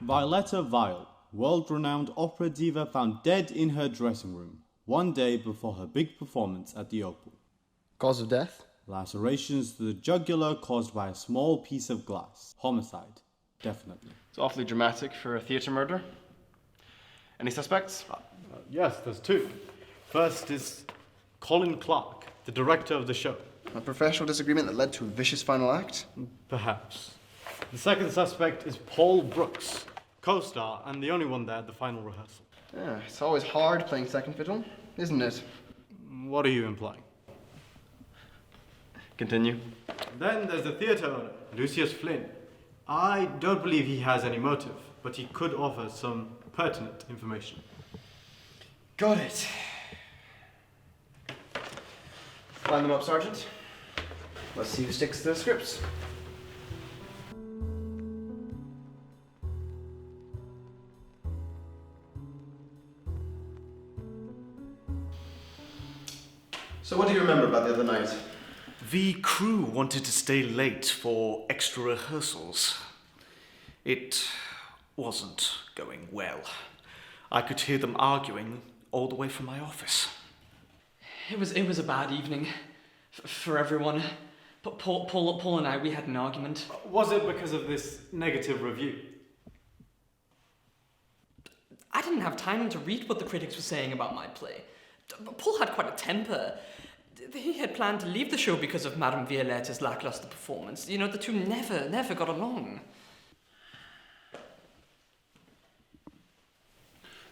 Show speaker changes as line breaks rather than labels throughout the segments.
Violetta Vile, world-renowned opera diva, found dead in her dressing room, one day before her big performance at the Opal.
Cause of death?
Lacerations to the jugular caused by a small piece of glass. Homicide, definitely.
It's awfully dramatic for a theatre murder. Any suspects?
Yes, there's two. First is Colin Clark, the director of the show.
A professional disagreement that led to a vicious final act?
Perhaps. The second suspect is Paul Brooks, co-star and the only one there at the final rehearsal.
Yeah, it's always hard playing second fiddle, isn't it?
What are you implying?
Continue.
Then there's the theatre owner, Lucius Flynn. I don't believe he has any motive, but he could offer some pertinent information.
Got it. Line them up, Sergeant. Let's see who sticks to their scripts. So what do you remember about the other night?
The crew wanted to stay late for extra rehearsals. It wasn't going well. I could hear them arguing all the way from my office.
It was a bad evening for everyone. But Paul and I, we had an argument.
Was it because of this negative review?
I didn't have time to read what the critics were saying about my play. Paul had quite a temper. He had planned to leave the show because of Madame Violetta's lackluster performance. You know, the two never got along.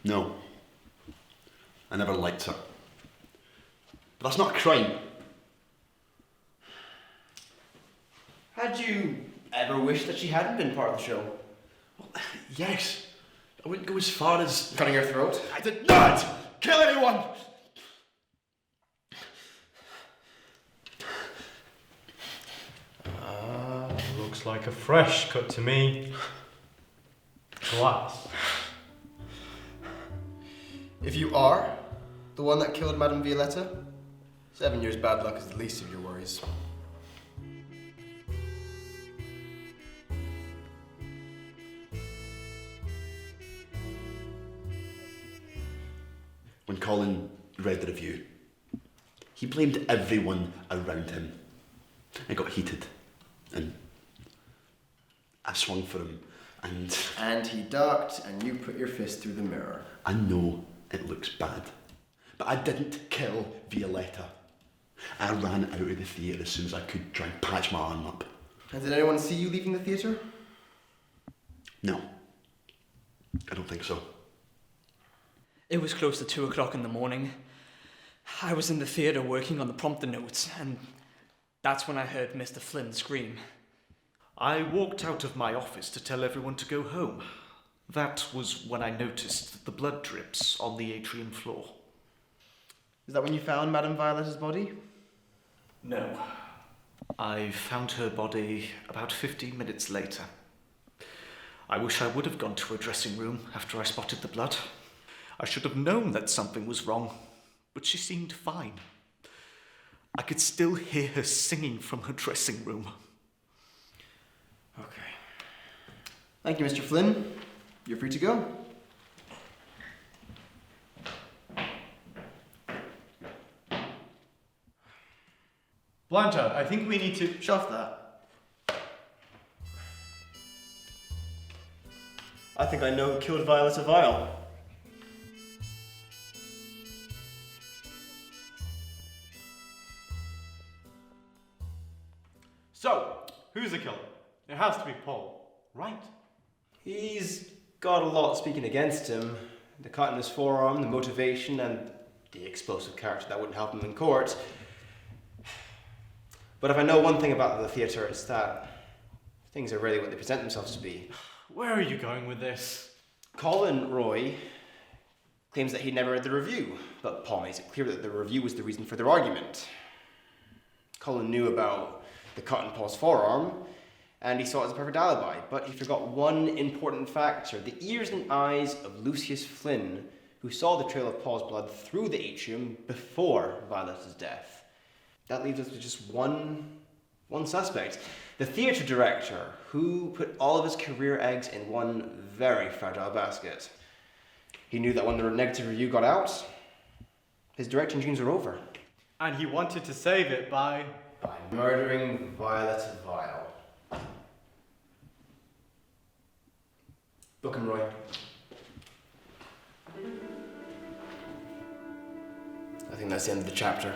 No. I never liked her. But that's not a crime.
Had you ever wished that she hadn't been part of the show?
Well, yes. I wouldn't go as far as...
Cutting her throat?
I did not kill anyone!
Looks like a fresh cut to me. Glass.
If you are the one that killed Madame Violetta, 7 years bad luck is the least of your worries.
When Colin read the review, he blamed everyone around him. I got heated, and I swung for him, and...
And he ducked, and you put your fist through the mirror.
I know it looks bad, but I didn't kill Violetta. I ran out of the theatre as soon as I could, try and patch my arm up.
And did anyone see you leaving the theatre?
No, I don't think so.
It was close to 2 o'clock in the morning. I was in the theatre working on the prompter notes, and that's when I heard Mr. Flynn scream.
I walked out of my office to tell everyone to go home. That was when I noticed the blood drips on the atrium floor.
Is that when you found Madame Violetta's body?
No. I found her body about 15 minutes later. I wish I would have gone to her dressing room after I spotted the blood. I should have known that something was wrong, but she seemed fine. I could still hear her singing from her dressing room.
Okay. Thank you, Mr. Flynn. You're free to go.
Blanchard, I think we need to...
Shove that. I think I know who killed Violetta Vile.
So, who's the killer? It has to be Paul, right?
He's got a lot speaking against him. The cut in his forearm, the motivation, and the explosive character that wouldn't help him in court. But if I know one thing about the theatre, it's that things are really what they present themselves to be.
Where are you going with this?
Colin Roy claims that he never read the review, but Paul makes it clear that the review was the reason for their argument. Colin knew about the cut in Paul's forearm, and he saw it as a perfect alibi, but he forgot one important factor: the ears and eyes of Lucius Flynn, who saw the trail of Paul's blood through the atrium before Violetta's death. That leaves us with just one One suspect, the theatre director, who put all of his career eggs in one very fragile basket. He knew that when the negative review got out, his directing dreams were over.
And he wanted to save it by
Murdering Violetta Vile. Book him, Roy. I think that's the end of the chapter.